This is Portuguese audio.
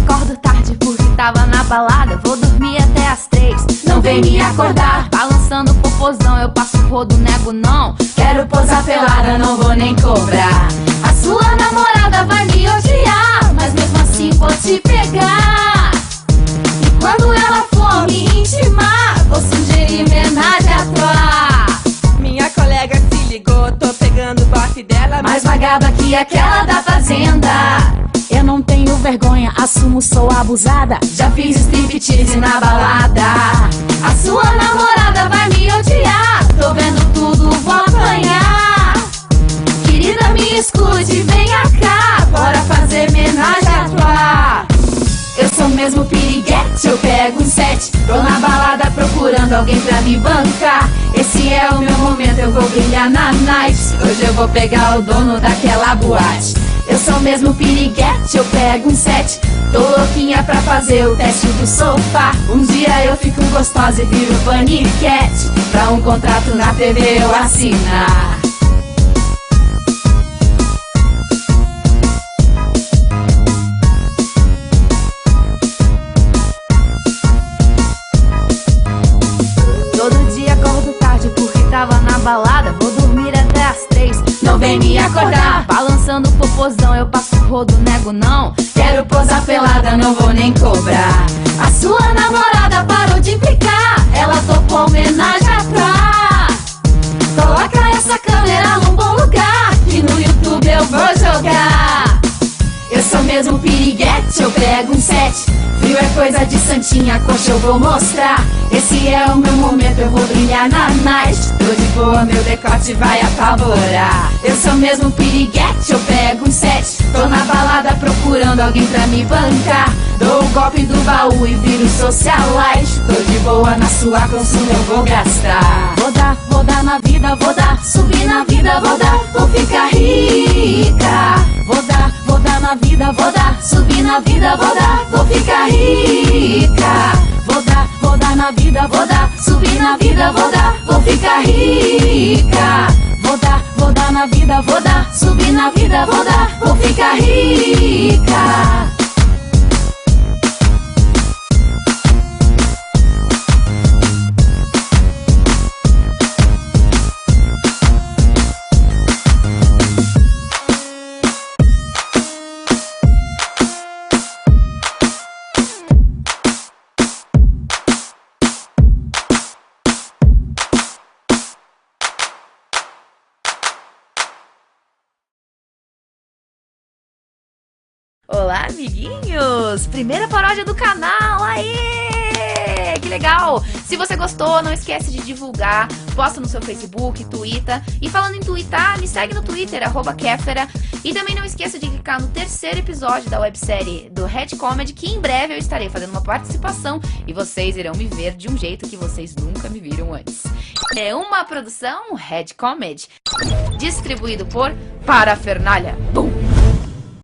acordo tarde porque tava na balada. Vou dormir até as 3, não vem me acordar. Balançando o popozão, eu passo o rodo, nego não. Quero posar pelada, não vou nem cobrar. A sua namorada vai me odiar, mas mesmo assim vou te pegar. E quando ela for me intimar, vou sugerir homenagem a tua. Minha colega se ligou, tô pegando o bofe dela, mais vagada que aquela da fazenda. Eu não tenho vergonha, assumo, sou abusada. Já fiz striptease na balada. A sua namorada vai me odiar, tô vendo tudo, vou apanhar. Querida, me escute, venha cá, bora fazer homenagem a tua. Eu sou mesmo piriguete, eu pego um 7. Tô na balada procurando alguém pra me bancar. Esse é o meu momento, eu vou brilhar na night. Hoje eu vou pegar o dono daquela boate. Eu sou mesmo piriguete, eu pego um 7. Tô louquinha pra fazer o teste do sofá. Um dia eu fico gostosa e viro paniquete, pra um contrato na TV eu assinar. Todo dia acordo tarde porque tava na balada. Vou dormir até as 3, não vem me acordar. Balançando o popozão, eu passo o rodo, nego não. Quero posar pelada, não vou nem cobrar. A sua namorada parou de implicar, ela topou homenagem a tua. Coloca essa câmera num bom lugar, que no YouTube eu vou jogar. Eu sou mesmo piriguete, eu pego um 7. Frio é coisa de santinha, coxa eu vou mostrar. Esse é o meu momento, eu vou brilhar na night. Tô de boa, meu decote vai apavorar. Eu sou mesmo piriguete, eu pego um 7. Tô na balada procurando alguém pra me bancar. Dou o golpe do baú e viro socialite. Tô de boa, na sua consumo eu vou gastar. Vou dar na vida, vou dar, subir na vida, vou dar, vou ficar rica. Vou dar na vida, Vou dar, subir na vida, vou dar, vou ficar rica. vou dar na vida, Vou dar, subir na vida, vou dar, vou ficar rica. vou dar na vida, Vou dar, subir na vida, vou dar, vou ficar rica. Olá, amiguinhos! Primeira paródia do canal! Aê! Que legal! Se você gostou, não esquece de divulgar, posta no seu Facebook, Twitter. E falando em twittar, me segue no Twitter, @Kéfera. E também não esqueça de clicar no terceiro episódio da websérie do Red Comedy, que em breve eu estarei fazendo uma participação e vocês irão me ver de um jeito que vocês nunca me viram antes. É uma produção Red Comedy, distribuído por Parafernália. Bum!